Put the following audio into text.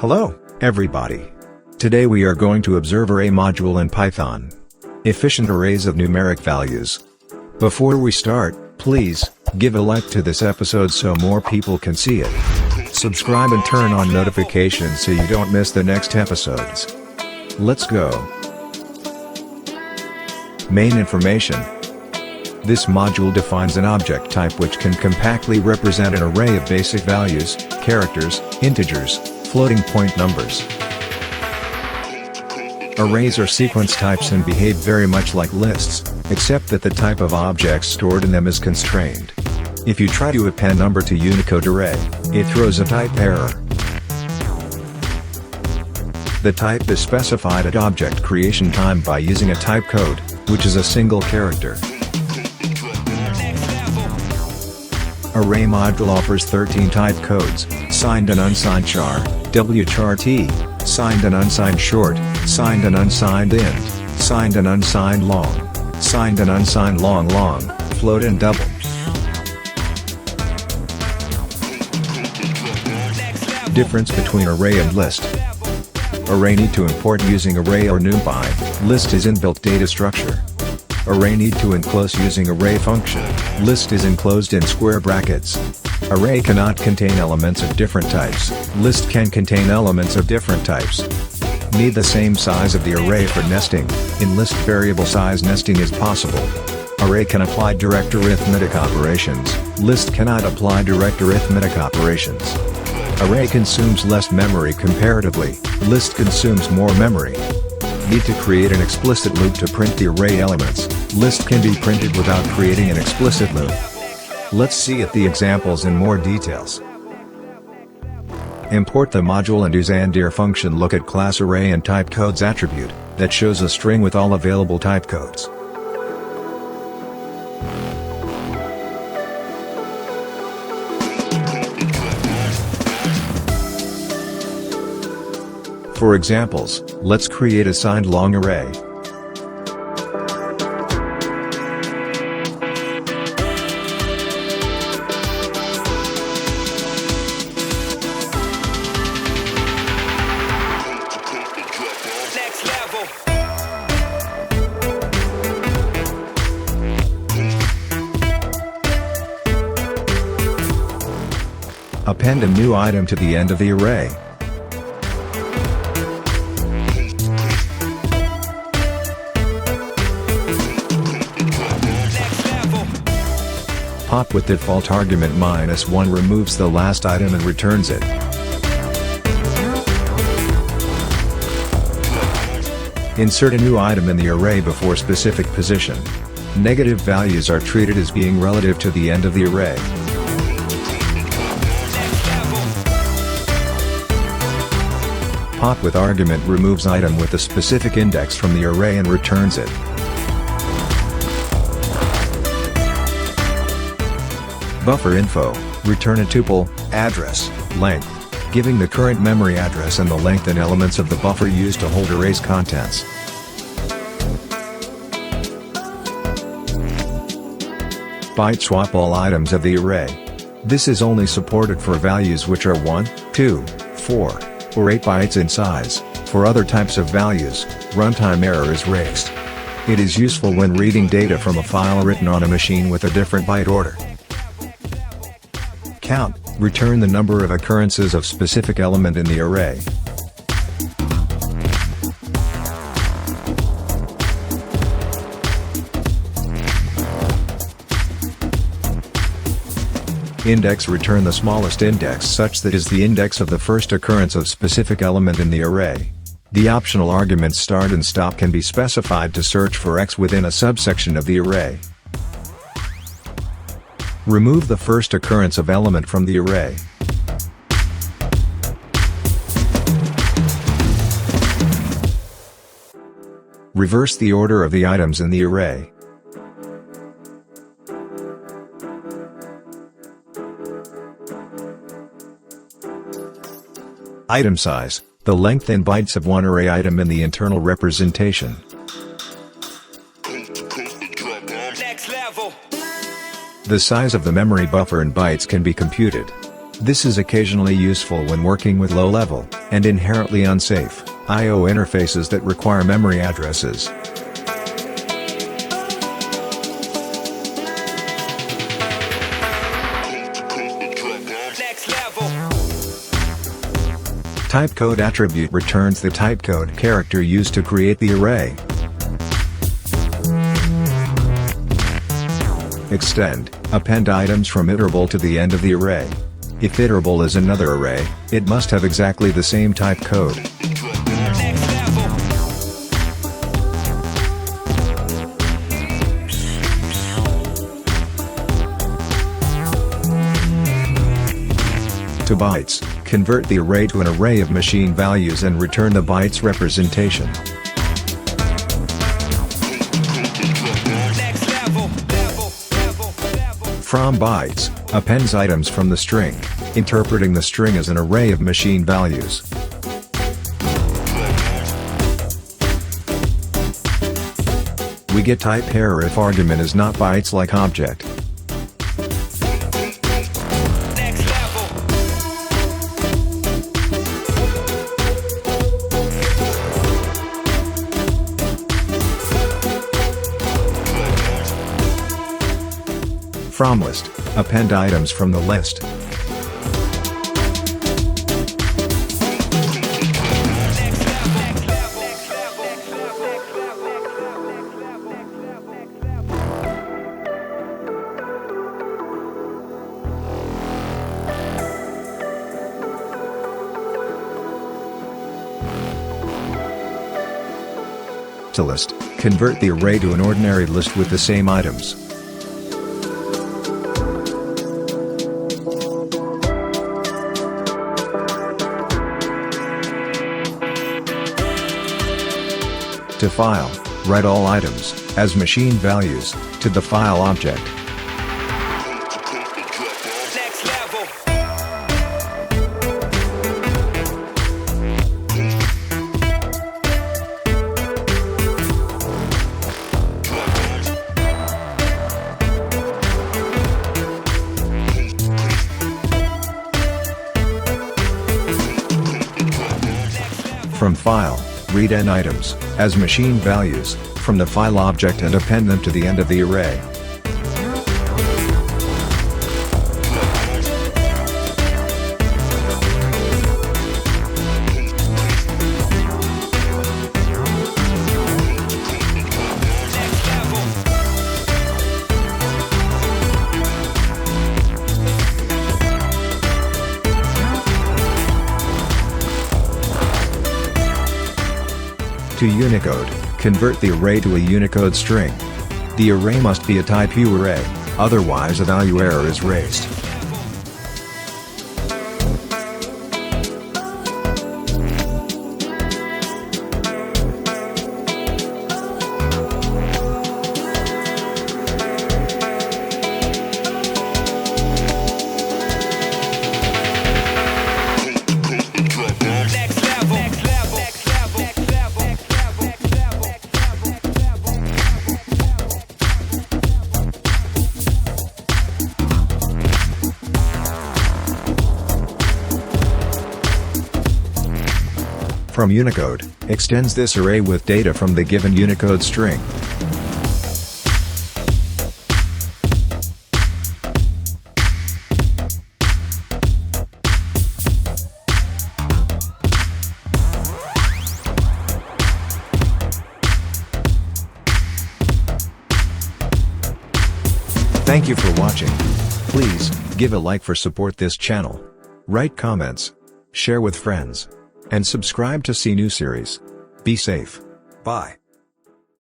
Hello, everybody. Today we are going to observe array module in Python. Efficient arrays of numeric values. Before we start, please, give a like to this episode so more people can see it. Subscribe and turn on notifications so you don't miss the next episodes. Let's go. Main information. This module defines an object type which can compactly represent an array of basic values, characters, integers, floating point numbers. Arrays are sequence types and behave very much like lists, except that the type of objects stored in them is constrained. If you try to append number to Unicode array, it throws a type error. The type is specified at object creation time by using a type code, which is a single character. Array module offers 13 type codes: signed and unsigned char, wchar t, signed and unsigned short, signed and unsigned int, signed and unsigned long, signed and unsigned long, float and double. Difference between array and list. Array need to import using array or numpy, list is inbuilt data structure. Array need to enclose using array function, list is enclosed in square brackets. Array cannot contain elements of different types, list can contain elements of different types. Need the same size of the array for nesting, in list variable size nesting is possible. Array can apply direct arithmetic operations, list cannot apply direct arithmetic operations. Array consumes less memory comparatively, list consumes more memory. Need to create an explicit loop to print the array elements, list can be printed without creating an explicit loop. Let's see at the examples in more details. Import the module and use and_dir function. Look at class array and type codes attribute, that shows a string with all available type codes. For examples, let's create a signed long array. Append a new item to the end of the array. Pop with default argument -1 removes the last item and returns it. Insert a new item in the array before specific position. Negative values are treated as being relative to the end of the array. Pop with argument removes item with a specific index from the array and returns it. Buffer info, return a tuple, address, length, giving the current memory address and the length and elements of the buffer used to hold array's contents. Byte swap all items of the array. This is only supported for values which are 1, 2, 4, or 8 bytes in size. For other types of values, runtime error is raised. It is useful when reading data from a file written on a machine with a different byte order. Count, return the number of occurrences of specific element in the array. Index, return the smallest index such that is the index of the first occurrence of specific element in the array. The optional arguments start and stop can be specified to search for X within a subsection of the array. Remove the first occurrence of element from the array. Reverse the order of the items in the array. Item size, the length in bytes of one array item in the internal representation. The size of the memory buffer in bytes can be computed. This is occasionally useful when working with low-level, and inherently unsafe, I/O interfaces that require memory addresses. Typecode attribute returns the typecode character used to create the array. Extend, append items from iterable to the end of the array. If iterable is another array, it must have exactly the same typecode. To bytes, convert the array to an array of machine values and return the bytes representation. From bytes, appends items from the string, interpreting the string as an array of machine values. We get type error if argument is not bytes-like object. From list, append items from the list. To list, convert the array to an ordinary list with the same items. To file, write all items, as machine values, to the file object. From file, read n items, as machine values, from the file object and append them to the end of the array. To Unicode, convert the array to a Unicode string. The array must be a type U array, otherwise a value error is raised. From Unicode, extends this array with data from the given Unicode string. Thank you for watching. Please, give a like for support this channel. Write comments. Share with friends. And subscribe to see new series. Be safe. Bye.